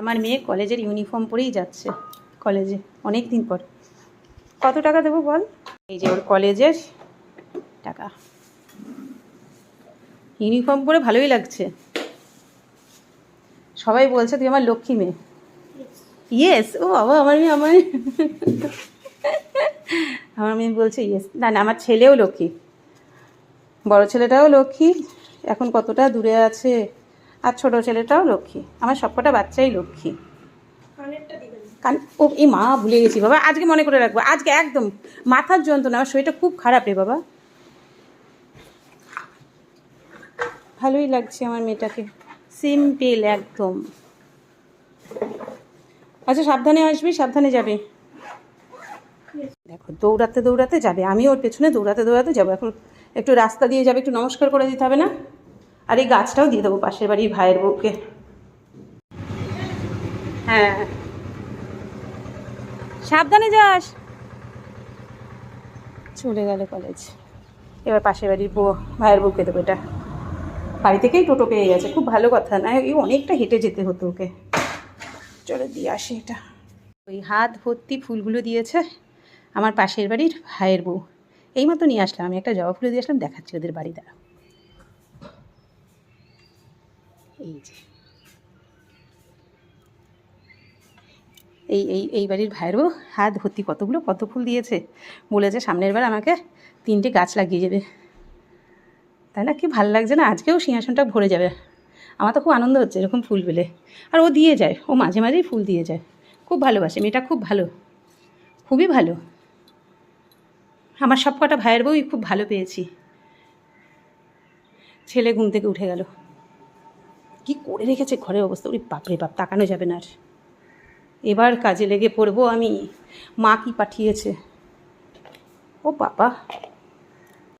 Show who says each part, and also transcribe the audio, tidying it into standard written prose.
Speaker 1: আমার মেয়ে কলেজের ইউনিফর্ম পরেই যাচ্ছে কলেজে অনেক দিন পর। কত টাকা দেবো বল? এই যে ওর কলেজের টাকা। ইউনিফর্ম পরে ভালোই লাগছে, সবাই বলছে তুই আমার লক্ষ্মী মেয়ে। ইয়েস, ও বাবা, আমার মেয়ে বলছে ইয়েস। না না, আমার ছেলেও লক্ষ্মী, বড় ছেলেটাও লক্ষ্মী, এখন কতটা দূরে আছে, আর ছোট ছেলেটাও লক্ষ্মী। আমার সবকটা বাচ্চাই লক্ষ্মী। কান ও এই মা ভুলে গেছি বাবা, আজকে মনে করে রাখবো। আজকে একদম মাথার যন্ত্রণা, আমার শরীরটা খুব খারাপ রে বাবা। ভালোই লাগছে আমার মেয়েটাকে, সিম্পল একদম। আচ্ছা সাবধানে আসবি, সাবধানে যাবে। দেখো দৌড়াতে দৌড়াতে যাবে, আমি ওর পেছনে দৌড়াতে দৌড়াতে যাবো। এখন একটু রাস্তা দিয়ে যাবে, একটু নমস্কার করে দিতে হবে না? আর এই গাছটাও দিয়ে দেবো পাশের বাড়ির ভাইয়ের বউকে। হ্যাঁ সাবধানে যাস। চলে গেল কলেজ। এবার পাশের বাড়ির ভাইয়ের বউকে দেবো। এটা বাড়ি থেকেই টোটো পেয়ে গেছে, খুব ভালো কথা। না এই অনেকটা হেঁটে যেতে হতো ওকে। চলে দিয়ে আসি এটা। ওই হাত ভর্তি ফুলগুলো দিয়েছে আমার পাশের বাড়ির ভাইয়ের বউ। এইমাত্র নিয়ে আসলাম, আমি একটা জবা ফুলে দিয়ে আসলাম, দেখাচ্ছি ওদের বাড়ি। দ্বারা এই যে এই বাড়ির ভাইয়ের বউ হাত ভর্তি কতগুলো কত ফুল দিয়েছে। বলেছে সামনের বার আমাকে 3টে গাছ লাগিয়ে যাবে। তাই না? কি ভালো লাগছে না? আজকেও সিংহাসনটা ভরে যাবে। আমার তো খুব আনন্দ হচ্ছে এরকম ফুল পেলে। আর ও দিয়ে যায়, ও মাঝে মাঝেই ফুল দিয়ে যায়। খুব ভালোবাসে মেয়েটা, খুব ভালো, খুবই ভালো। আমার সব কটা ভাইয়ের বউই খুব ভালো পেয়েছি। ছেলে ঘুম থেকে উঠে গেল, কি করে রেখেছে ঘরের অবস্থা, ওই বাপরে বাপ, তাকানো যাবে না আর। এবার কাজে লেগে পড়বো আমি। মা কি পাঠিয়েছে, ও বাবা।